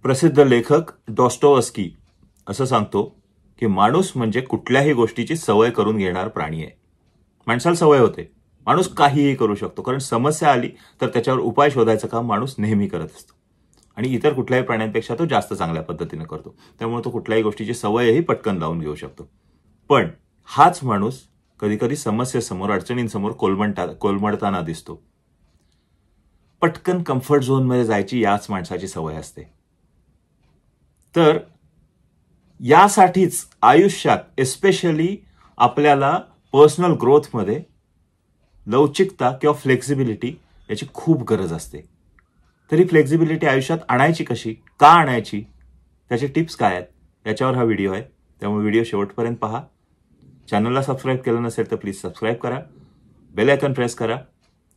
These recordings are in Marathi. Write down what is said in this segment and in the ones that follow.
प्रसिद्ध लेखक डॉस्टोव्स्की असं सांगतो की माणूस म्हणजे कुठल्याही गोष्टीची सवय करून घेणारा प्राणी आहे. माणसाला सवय होते, माणूस काहीही करू शकतो, कारण समस्या आली तर त्याच्यावर उपाय शोधायचं काम माणूस नेहमी करत असतो आणि इतर कुठल्याही प्राण्यांपेक्षा तो जास्त चांगल्या पद्धतीने करतो. त्यामुळे तो कुठल्याही गोष्टीची सवयही पटकन लावून घेऊ शकतो. पण हाच माणूस कधी कधी समस्येसमोर, अडचणींसमोर कोलमडताना दिसतो. पटकन कम्फर्ट झोन मध्ये जायची याच माणसाची सवय असते. तर यासाठीच आयुष्यात एस्पेशली आपल्याला पर्सनल ग्रोथमध्ये लवचिकता किंवा फ्लेक्झिबिलिटी याची खूप गरज असते. तरी फ्लेक्झिबिलिटी आयुष्यात आणायची कशी, का आणायची, त्याचे टिप्स काय आहेत, याच्यावर हा व्हिडिओ आहे. त्यामुळे व्हिडिओ शेवटपर्यंत पहा. चॅनलला सबस्क्राईब केलं नसेल तर प्लीज सबस्क्राईब करा, बेल आयकॉन प्रेस करा,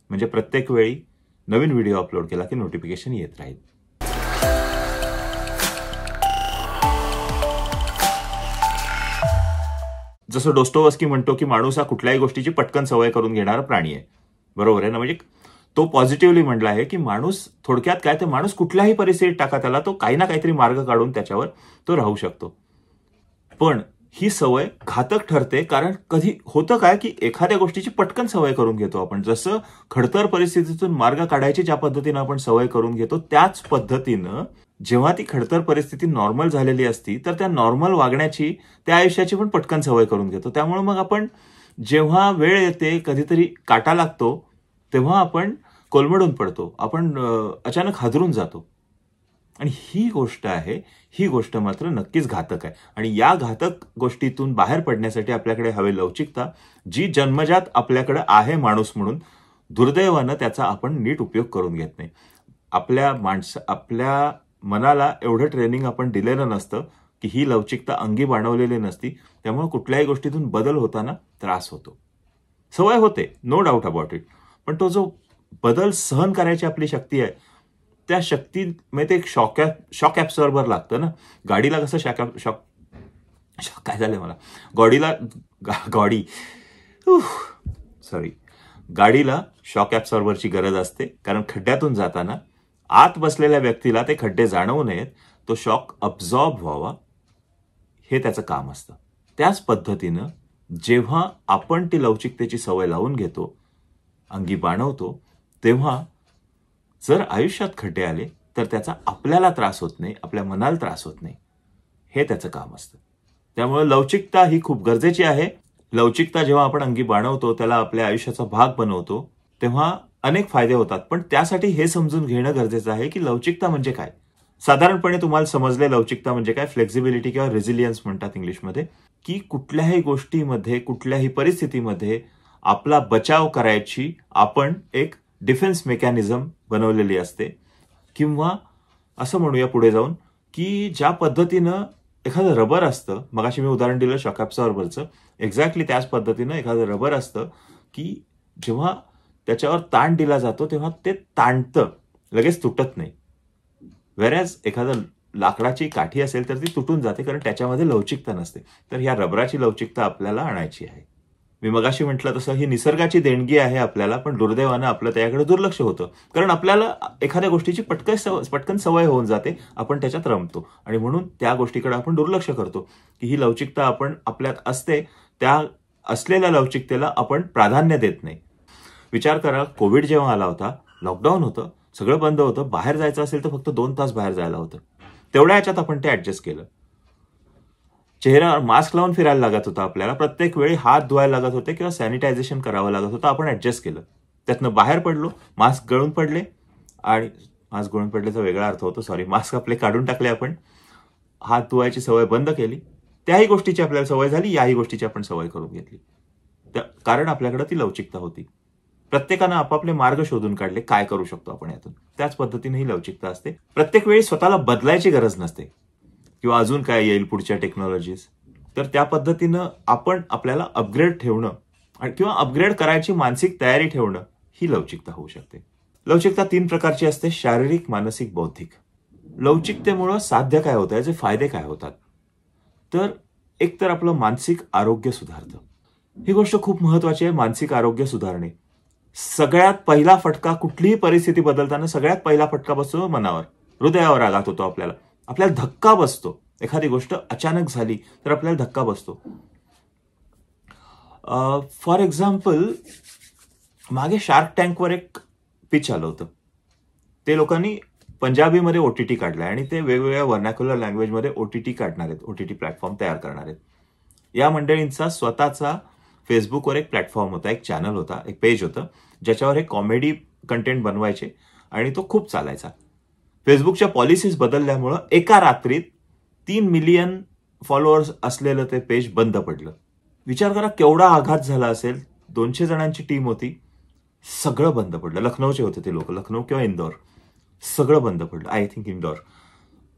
म्हणजे प्रत्येक वेळी नवीन व्हिडिओ अपलोड केला की नोटिफिकेशन येत राहील. जसं डॉस्टोव्स्की म्हणतो की माणूस हा कुठल्याही गोष्टीची पटकन सवय करून घेणारा प्राणी आहे. बरोबर आहे ना? म्हणजे तो पॉझिटिव्हली म्हटला आहे की माणूस थोडक्यात काय, तर माणूस कुठल्याही परिस्थितीत टाका त्याला, तो काही ना काहीतरी मार्ग काढून त्याच्यावर तो राहू शकतो. पण ही सवय घातक ठरते, कारण कधी होतं काय की एखाद्या गोष्टीची पटकन सवय करून घेतो आपण. जसं खडतर परिस्थितीतून मार्ग काढायची ज्या पद्धतीनं आपण सवय करून घेतो, त्याच पद्धतीनं जेव्हा ती खडतर परिस्थिती नॉर्मल झालेली असती तर त्या नॉर्मल वागण्याची, त्या आयुष्याची पण पटकन सवय करून घेतो. त्यामुळे मग आपण जेव्हा वेळ येते, कधीतरी काटा लागतो, तेव्हा आपण कोलमडून पडतो, आपण अचानक हादरून जातो. आणि ही गोष्ट आहे, ही गोष्ट मात्र नक्कीच घातक आहे. आणि या घातक गोष्टीतून बाहेर पडण्यासाठी आपल्याकडे हवे लवचिकता, जी जन्मजात आपल्याकडे आहे माणूस म्हणून. दुर्दैवानं त्याचा आपण नीट उपयोग करून घेत नाही. आपल्या मनाला एवढं ट्रेनिंग आपण दिलेलं नसतं की ही लवचिकता अंगी बाणवलेली नसती. त्यामुळे कुठल्याही गोष्टीतून बदल होताना त्रास होतो, सवय होते, नो डाऊट अबाउट इट. पण तो जो बदल सहन करायची आपली शक्ती आहे, त्या शक्तीमध्ये ते एक शॉक ॲब्सॉर्बर लागतं ना. गाडीला कसं काय झालंय मला, गाडीला शॉक ॲब्सॉर्बरची गरज असते, कारण खड्ड्यातून जाताना आत बसलेल्या व्यक्तीला ते खड्डे जाणवू नयेत, तो शॉक अब्झॉर्ब व्हावा, हे त्याचं काम असतं. त्याच पद्धतीनं जेव्हा आपण ती लवचिकतेची सवय लावून घेतो, अंगी बाणवतो, तेव्हा जर आयुष्यात खड्डे आले तर त्याचा आपल्याला त्रास होत नाही, आपल्या मनाला त्रास होत नाही, हे त्याचं काम असतं. त्यामुळे लवचिकता ही खूप गरजेची आहे. लवचिकता जेव्हा आपण अंगी बाणवतो, त्याला आपल्या आयुष्याचा भाग बनवतो, तेव्हा अनेक फायदे होतात. पण त्यासाठी हे समजून घेणं गरजेचं आहे की लवचिकता म्हणजे काय. साधारणपणे तुम्हाला समजले लवचिकता म्हणजे काय, फ्लेक्झिबिलिटी किंवा रेझिलियन्स म्हणतात इंग्लिशमध्ये, की कुठल्याही गोष्टीमध्ये, कुठल्याही परिस्थितीमध्ये आपला बचाव करायची आपण एक डिफेन्स मेकॅनिझम बनवलेली असते. किंवा असं म्हणूया पुढे जाऊन की ज्या पद्धतीनं एखादं रबर असतं, मगाशी मी उदाहरण दिलं शॉक ॲब्सॉर्बरचं, एक्झॅक्टली त्याच पद्धतीनं एखादं रबर असतं की जेव्हा त्याच्यावर ताण दिला जातो तेव्हा ते ताणतं, लगेच तुटत नाही. व्हेरॅज एखादं लाकडाची काठी असेल तर ती तुटून जाते, कारण त्याच्यामध्ये लवचिकता नसते. तर ह्या रबराची लवचिकता आपल्याला आणायची आहे. मी मगाशी म्हटलं तसं ही निसर्गाची देणगी आहे आपल्याला, पण दुर्दैवानं आपलं त्याकडे दुर्लक्ष होतं, कारण आपल्याला एखाद्या गोष्टीची पटकन सवय होऊन जाते, आपण त्याच्यात रमतो आणि म्हणून त्या गोष्टीकडे आपण दुर्लक्ष करतो की ही लवचिकता आपण आपल्यात असते, त्या असलेल्या लवचिकतेला आपण प्राधान्य देत नाही. विचार करा, कोविड जेव्हा आला होता, लॉकडाऊन होतं, सगळं बंद होतं, बाहेर जायचं असेल तर फक्त 2 तास बाहेर जायला होतं. तेवढ्या ह्याच्यात आपण ते ऍडजस्ट केलं. चेहऱ्यावर मास्क लावून फिरायला लागत होता आपल्याला, प्रत्येक वेळी हात धुवायला लागत होते किंवा सॅनिटायझेशन करावं लागत होतं, आपण ऍडजस्ट केलं. त्यातनं बाहेर पडलो, मास्क गळून पडले, आणि मास्क गळून पडल्याचा वेगळा अर्थ होतो, सॉरी, मास्क आपले काढून टाकले आपण, हात धुवायची सवय बंद केली. त्याही गोष्टीची आपल्याला सवय झाली, याही गोष्टीची आपण सवय करून घेतली, कारण आपल्याकडे ती लवचिकता होती. प्रत्येकानं आपापले मार्ग शोधून काढले, काय करू शकतो आपण यातून. त्याच पद्धतीने ही लवचिकता असते. प्रत्येक वेळी स्वतःला बदलायची गरज नसते किंवा अजून काय येईल पुढच्या टेक्नॉलॉजीज, तर त्या पद्धतीनं आपण आपल्याला अपग्रेड ठेवणं किंवा अपग्रेड करायची मानसिक तयारी ठेवणं, ही लवचिकता होऊ शकते. लवचिकता 3 प्रकारची असते, शारीरिक, मानसिक, बौद्धिक. लवचिकतेमुळं साध्य काय होतं, याचे फायदे काय होतात, तर एक तर आपलं मानसिक आरोग्य सुधारतं. ही गोष्ट खूप महत्वाची आहे, मानसिक आरोग्य सुधारणे. सगळ्यात पहिला फटका, कुठलीही परिस्थिती बदलताना सगळ्यात पहिला फटका बसतो मनावर, हृदयावर आघात होतो आपल्याला. आपल्याला धक्का बसतो. एखादी गोष्ट अचानक झाली तर आपल्याला धक्का बसतो. फॉर एक्झाम्पल, मागे शार्क टँकवर एक पिच आलं होतं. ते लोकांनी पंजाबीमध्ये OTT काढलाय आणि ते वेगवेगळ्या व्हर्नॅक्युलर लँग्वेजमध्ये OTT काढणार आहेत, OTT प्लॅटफॉर्म तयार करणार आहेत. या मंडळींचा स्वतःचा फेसबुकवर एक प्लॅटफॉर्म होता, एक चॅनल होता, एक पेज होतं, ज्याच्यावर हे कॉमेडी कंटेंट बनवायचे आणि तो खूप चालायचा. फेसबुकच्या पॉलिसीज बदलल्यामुळं एका रात्रीत 3 मिलियन फॉलोअर्स असलेलं ते पेज बंद पडलं. विचार करा केवढा आघात झाला असेल. 200 जणांची टीम होती, सगळं बंद पडलं. लखनौचे होते ते लोक, लखनौ किंवा इंदौर, सगळं बंद पडलं. I think Indore.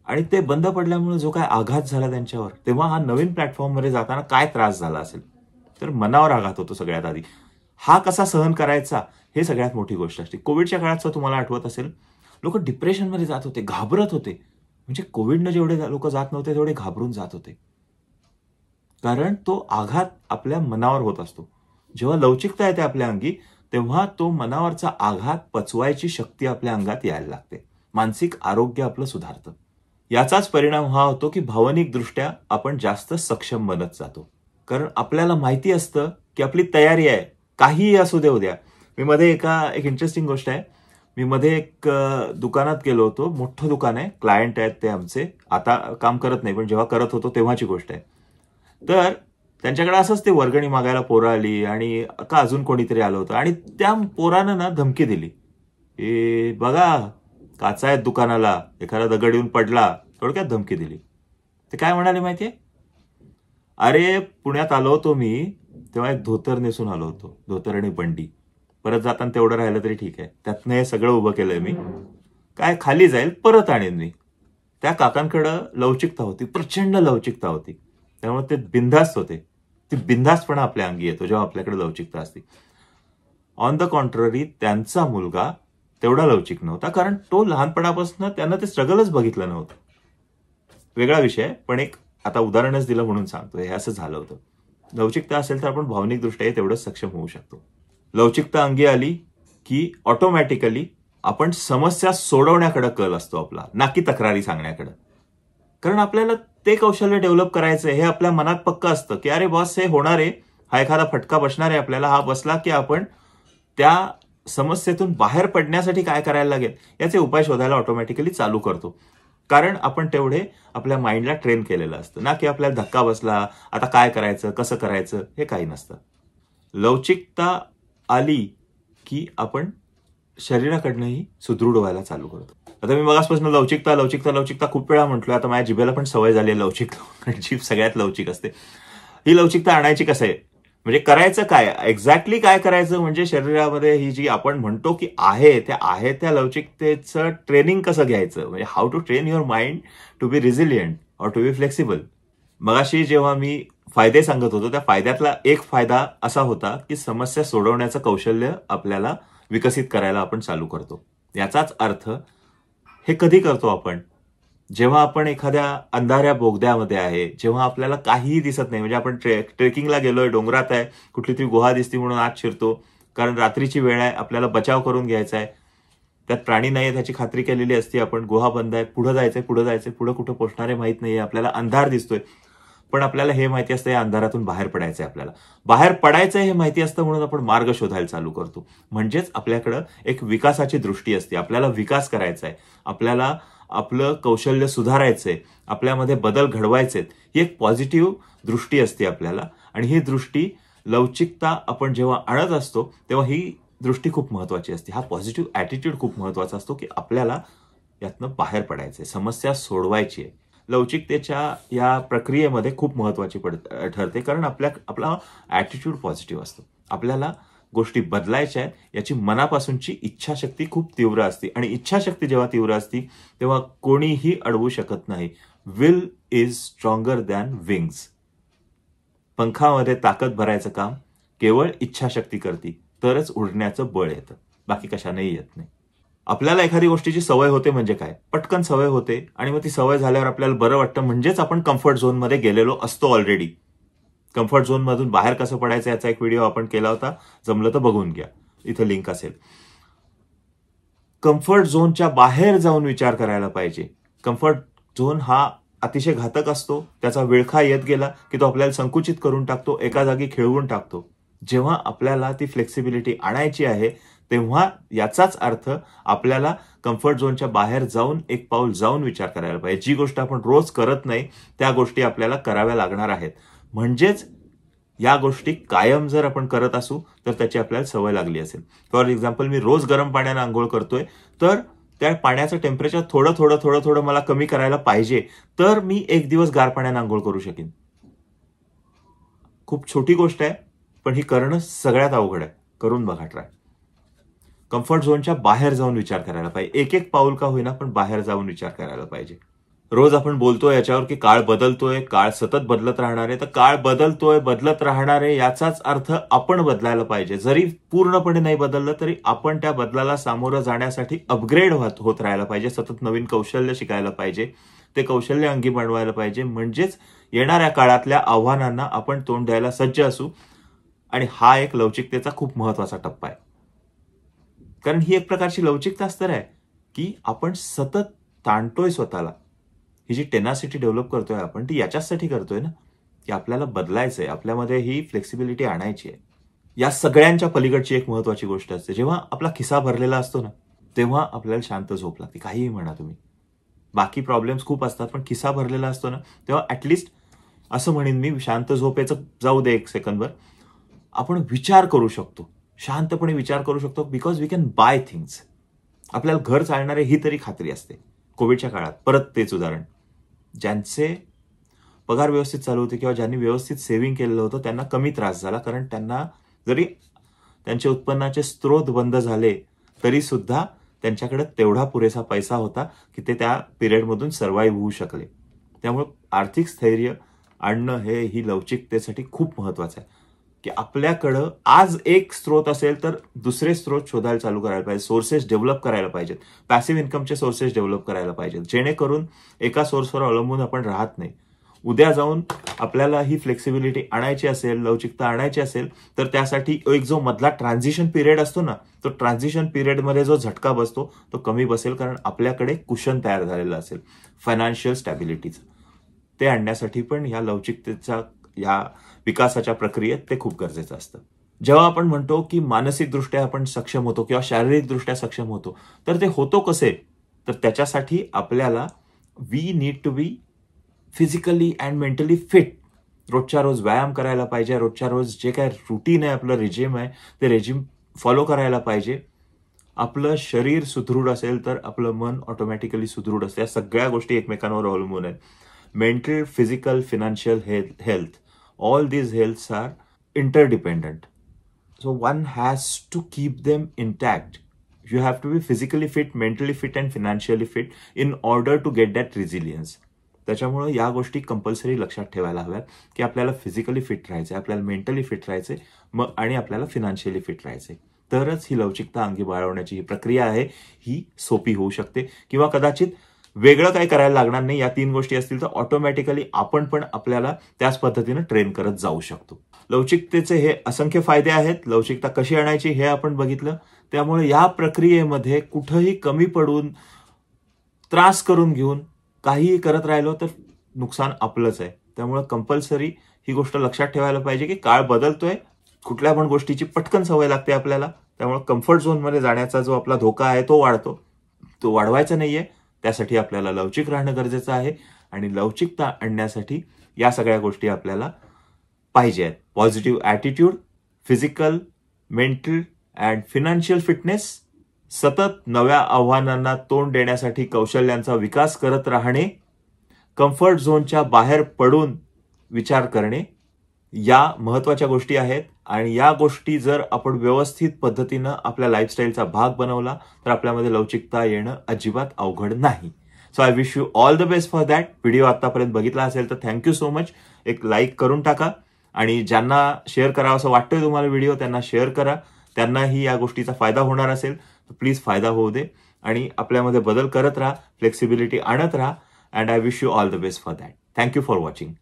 आणि ते बंद पडल्यामुळे जो काय आघात झाला त्यांच्यावर, तेव्हा हा नवीन प्लॅटफॉर्ममध्ये जाताना काय त्रास झाला असेल, तर मनावर आघात होतो सगळ्यात आधी. हा कसा सहन करायचा हे सगळ्यात मोठी गोष्ट असते. कोविडच्या काळात तुम्हाला आठवत असेल, लोक डिप्रेशनमध्ये जात होते, घाबरत होते. म्हणजे कोविडनं जेवढे लोक जात नव्हते तेवढे घाबरून जात होते, कारण तो आघात आपल्या मनावर होत असतो. जेव्हा लवचिकता येते आपल्या अंगी, तेव्हा तो मनावरचा आघात पचवायची शक्ती आपल्या अंगात यायला लागते. मानसिक आरोग्य आपलं सुधारतं. याचाच परिणाम हा होतो की भावनिकदृष्ट्या आपण जास्त सक्षम बनत जातो. कारण आपल्याला माहिती असतं की आपली तयारी आहे, काहीही असू दे उद्या. मी मध्ये एक इंटरेस्टिंग गोष्ट आहे. मी मध्ये एक दुकानात गेलो होतो. मोठं दुकान आहे, क्लायंट आहेत ते आमचे. आता काम करत नाही, पण जेव्हा करत होतो तेव्हाची गोष्ट आहे. तर त्यांच्याकडे असंच ते वर्गणी मागायला पोरं आली आणि का अजून कोणीतरी आलं होतं आणि त्या पोरानं ना धमकी दिली, ए बघा काचा आहेत दुकानाला, एखादा दगड येऊन पडला, थोडक्यात धमकी दिली. ते काय म्हणाले माहितीये, अरे पुण्यात आलो होतो मी, तेव्हा एक धोतर नेसून आलो होतो, धोतर आणि बंडी. परत जाताना तेवढं राहिलं तरी ठीक आहे, त्यातनं हे सगळं उभं केलंय मी. काय खाली जाईल परत आणेन मी. त्या काकांकडं लवचिकता होती, प्रचंड लवचिकता होती. त्यामुळे ते बिनधास्त होते. ती बिनधास्तपणा आपल्या अंगी येतो जेव्हा आपल्याकडे लवचिकता असते. ऑन द कॉन्ट्ररी त्यांचा मुलगा तेवढा लवचिक नव्हता, कारण तो लहानपणापासून त्यानं ते स्ट्रगलच बघितलं नव्हतं. वेगळा विषय, पण एक आता उदाहरणच दिलं म्हणून सांगतो. हे असं झालं होतं. लवचिकता असेल तर आपण भावनिकदृष्ट्या तेवढंच सक्षम होऊ शकतो. लवचिकता अंगी आली की ऑटोमॅटिकली आपण समस्या सोडवण्याकडे कल असतो आपला, ना की तक्रारी सांगण्याकडे. कारण आपल्याला ते कौशल्य डेव्हलप करायचंय हे आपल्या मनात पक्क असतं की अरे बॉस हे होणार आहे, हा एखादा फटका बसणार आहे आपल्याला, हा बसला की आपण त्या समस्येतून बाहेर पडण्यासाठी काय करायला लागेल याचे उपाय शोधायला ऑटोमॅटिकली चालू करतो. कारण आपण तेवढे आपल्या माइंडला ट्रेन केलेलं असतं, ना की आपल्याला धक्का बसला आता काय करायचं कसं करायचं हे काही नसतं. लवचिकता आली की आपण शरीराकडनंही सुदृढ व्हायला चालू करतो. आता मी मगासपासून लवचिकता लवचिकता लवचिकता खूप वेळा म्हटलोय. आता माझ्या जिभेला पण सवय झाली आहे लवचिक. जीभ सगळ्यात लवचिक असते. ही लवचिकता आणायची कसं आहे, म्हणजे करायचं काय, एक्झॅक्टली काय करायचं, म्हणजे शरीरामध्ये ही जी आपण म्हणतो की आहे त्या लवचिकतेचं ट्रेनिंग कसं घ्यायचं, म्हणजे how to train your mind to be resilient or to be flexible. मगाशी जेव्हा मी फायदे सांगत होतो, त्या फायद्यातला एक फायदा असा होता की समस्या सोडवण्याचं कौशल्य आपल्याला विकसित करायला आपण चालू करतो. याचाच अर्थ हे कधी करतो आपण, जेव्हा आपण एखाद्या अंधाऱ्या बोगद्यामध्ये आहे, जेव्हा आपल्याला काहीही दिसत नाही. म्हणजे आपण ट्रेकिंगला गेलोय, डोंगरात आहे, कुठली तरी गुहा दिसती म्हणून आत शिरतो, कारण रात्रीची वेळ आहे, आपल्याला बचाव करून घ्यायचा आहे. त्यात प्राणी नाही त्याची खात्री केलेली असते आपण, गुहा बंद आहे, पुढे जायचंय, पुढे कुठं पोचणारे माहित नाहीये, आपल्याला अंधार दिसतोय. पण आपल्याला हे माहिती असतं या अंधारातून बाहेर पडायचंय, आपल्याला बाहेर पडायचंय हे माहिती असतं, म्हणून आपण मार्ग शोधायला चालू करतो. म्हणजेच आपल्याकडं एक विकासाची दृष्टी असते. आपल्याला विकास करायचा आहे, आपल्याला आपलं कौशल्य सुधारायचंय, आपल्यामध्ये बदल घडवायचे, ही एक पॉझिटिव्ह दृष्टी असते आपल्याला. आणि ही दृष्टी लवचिकता आपण जेव्हा आणत असतो तेव्हा ही दृष्टी खूप महत्वाची असते. हा पॉझिटिव्ह ॲटिट्यूड खूप महत्वाचा असतो की आपल्याला यातनं बाहेर पडायचंय, समस्या सोडवायची आहे. लवचिकतेच्या या प्रक्रियेमध्ये खूप महत्वाची ठरते, कारण आपला ॲटिट्यूड पॉझिटिव्ह असतो. आपल्याला गोष्टी बदलायच्या आहेत याची मनापासूनची इच्छाशक्ती खूप तीव्र असते. आणि इच्छाशक्ती जेव्हा तीव्र असती तेव्हा कोणीही अडवू शकत नाही. Will is stronger than wings. पंखामध्ये ताकद भरायचं काम केवळ इच्छाशक्ती करती, तरच उडण्याचं बळ येतं, बाकी कशानेही येत नाही. आपल्याला एखादी गोष्टीची सवय होते म्हणजे काय, पटकन सवय होते आणि मग ती सवय झाल्यावर आपल्याला बरं वाटतं, म्हणजेच आपण कम्फर्ट झोनमध्ये गेलेलो असतो ऑलरेडी. कम्फर्ट झोन मधून बाहेर कसं पडायचं याचा एक व्हिडिओ आपण केला होता, जमलं तर बघून घ्या, इथं लिंक असेल. कम्फर्ट झोनच्या बाहेर जाऊन विचार करायला पाहिजे. कम्फर्ट झोन हा अतिशय घातक असतो. त्याचा विळखा येत गेला की तो आपल्याला संकुचित करून टाकतो, एका जागी खिळवून टाकतो. जेव्हा आपल्याला ती फ्लेक्सिबिलिटी आणायची आहे तेव्हा याचाच अर्थ आपल्याला कम्फर्ट झोनच्या बाहेर जाऊन एक पाऊल जाऊन विचार करायला पाहिजे. जी गोष्ट आपण रोज करत नाही त्या गोष्टी आपल्याला कराव्या लागणार आहेत. म्हणजेच या गोष्टी कायम जर आपण करत असू तर त्याची आपल्याला सवय लागली असेल. फॉर एक्झाम्पल, मी रोज गरम पाण्याने आंघोळ करतोय तर त्या पाण्याचं टेम्परेचर थोडं थोडं थोडं थोडं मला कमी करायला पाहिजे, तर मी एक दिवस गार पाण्याने आंघोळ करू शकेन. खूप छोटी गोष्ट आहे, पण ही करणं सगळ्यात अवघड आहे. करून बघा ट्राय. कम्फर्ट झोनच्या बाहेर जाऊन विचार करायला पाहिजे. एक एक पाऊल का होईना पण बाहेर जाऊन विचार करायला पाहिजे. रोज आपण बोलतोय याच्यावर की काळ बदलतोय, काळ सतत बदलत राहणार आहे. तर काळ बदलतोय, बदलत राहणार आहे याचाच अर्थ आपण बदलायला पाहिजे. जरी पूर्णपणे नाही बदललं तरी आपण त्या बदलाला सामोरं जाण्यासाठी अपग्रेड होत राहायला पाहिजे. सतत नवीन कौशल्य शिकायला पाहिजे, ते कौशल्य अंगी बनवायला पाहिजे. म्हणजेच येणाऱ्या काळातल्या आव्हानांना आपण तोंड द्यायला सज्ज असू. आणि हा एक लवचिकतेचा खूप महत्वाचा टप्पा आहे. कारण ही एक प्रकारची लवचिकताच तर आहे की आपण सतत ताणतोय स्वतःला. ही जी टेनासिटी डेव्हलप करतोय आपण ती याच्यासाठी करतोय ना की आपल्याला बदलायचंय, आपल्यामध्ये ही फ्लेक्सिबिलिटी आणायची आहे. या सगळ्यांच्या पलीकडची एक महत्वाची गोष्ट असते, जेव्हा आपला खिसा भरलेला असतो ना तेव्हा आपल्याला शांत झोप लागते. काहीही म्हणा तुम्ही, बाकी प्रॉब्लेम्स खूप असतात पण खिसा भरलेला असतो ना तेव्हा ऍटलिस्ट असं म्हणेन मी, शांत झोपेचं जाऊ दे एक सेकंदवर, आपण विचार करू शकतो, शांतपणे विचार करू शकतो. Because we can buy things. आपल्याला घर चालणारे ही तरी खात्री असते. कोविडच्या काळात परत तेच उदाहरण, ज्यांचे पगार व्यवस्थित चालू होते किंवा ज्यांनी व्यवस्थित सेव्हिंग केलेलं होतं त्यांना कमी त्रास झाला. कारण त्यांना जरी त्यांचे उत्पन्नाचे स्रोत बंद झाले तरी सुद्धा त्यांच्याकडे तेवढा पुरेसा पैसा होता की ते त्या पिरियडमधून सर्व्हाइव्ह होऊ शकले. त्यामुळे आर्थिक स्थैर्य आणणं हे ही लवचिकतेसाठी खूप महत्वाचं आहे की आपल्याकडं आज एक स्रोत असेल तर दुसरे स्रोत शोधायला चालू करायला पाहिजे. सोर्सेस डेव्हलप करायला पाहिजेत. पॅसिव्ह इन्कमचे सोर्सेस डेव्हलप करायला पाहिजेत, जेणेकरून एका सोर्सवर अवलंबून आपण राहत नाही. उद्या जाऊन आपल्याला ही फ्लेक्सिबिलिटी आणायची असेल, लवचिकता आणायची असेल तर त्यासाठी एक जो मधला ट्रान्झिशन पिरियड असतो ना, तो ट्रान्झिशन पिरियडमध्ये जो झटका बसतो तो कमी बसेल. कारण आपल्याकडे कुशन तयार झालेलं असेल फायनान्शियल स्टॅबिलिटीचं. ते आणण्यासाठी पण या लवचिकतेचा, या विकासाच्या प्रक्रियेत ते खूप गरजेचं असतं. जेव्हा आपण म्हणतो की मानसिकदृष्ट्या आपण सक्षम होतो किंवा शारीरिकदृष्ट्या सक्षम होतो तर ते होतो कसे, तर त्याच्यासाठी आपल्याला we need to be physically and mentally fit. रोजच्या रोज व्यायाम करायला पाहिजे. रोजच्या रोज जे काय रुटीन आहे, आपलं रेजिम आहे, ते रेजिम फॉलो करायला पाहिजे. आपलं शरीर सुदृढ असेल तर आपलं मन ऑटोमॅटिकली सुदृढ असते. या सगळ्या गोष्टी एकमेकांवर अवलंबून आहेत. Mental, physical, financial health, all these healths are interdependent. So one has to keep them intact. You have to be physically fit, mentally fit and financially fit in order to get that resilience. त्याच्यामुळे या गोष्टी कंपल्सरी लक्षात ठेवायला हव्यात की आपल्याला फिजिकली फिट राहायचंय, आपल्याला मेंटली फिट राहायचंय, मग आणि आपल्याला फिनान्शियली फिट राहायचंय. तरच ही लवचिकता अंगी बाळगण्याची ही प्रक्रिया आहे ही सोपी होऊ शकते. किंवा कदाचित वेगळं काही करायला लागणार नाही. या 3 गोष्टी असतील तर ऑटोमॅटिकली आपण पण आपल्याला त्याच पद्धतीने ट्रेन करत जाऊ शकतो. लवचिकतेचे हे असंख्य फायदे आहेत. लवचिकता कशी आणायची हे आपण बघितलं. त्यामुळे या प्रक्रियेमध्ये कुठंही कमी पडून, त्रास करून घेऊन काहीही करत राहिलो तर नुकसान आपलंच आहे. त्यामुळे कंपल्सरी ही गोष्ट लक्षात ठेवायला पाहिजे की काळ बदलतोय, कुठल्या पण गोष्टीची पटकन सवय लागते आपल्याला. त्यामुळे कम्फर्ट झोनमध्ये जाण्याचा जो आपला धोका आहे तो वाढतो. तो वाढवायचा नाहीये. त्यासाठी आपल्याला लवचिक राहणं गरजेचं आहे. आणि लवचिकता आणण्यासाठी या सगळ्या गोष्टी आपल्याला पाहिजे आहेत. Positive attitude, physical, mental and financial fitness, सतत नव्या आव्हानांना तोंड देण्यासाठी कौशल्यांचा विकास करत राहणे, कम्फर्ट झोनच्या बाहेर पडून विचार करणे, या महत्वाच्या गोष्टी आहेत. आणि या गोष्टी जर आपण व्यवस्थित पद्धतीनं आपल्या लाईफस्टाईलचा भाग बनवला तर आपल्यामध्ये लवचिकता येणं अजिबात अवघड नाही. So I wish you all the best for that. Video आतापर्यंत बघितला असेल तर थँक्यू सो मच. एक लाईक करून टाका आणि ज्यांना शेअर करावं असं वाटतंय तुम्हाला व्हिडिओ त्यांना शेअर करा. त्यांनाही या गोष्टीचा फायदा होणार असेल तर प्लीज फायदा होऊ दे. आणि आपल्यामध्ये बदल करत राहा, फ्लेक्सिबिलिटी आणत राहा. And I wish you all the best for that. Thank you for watching.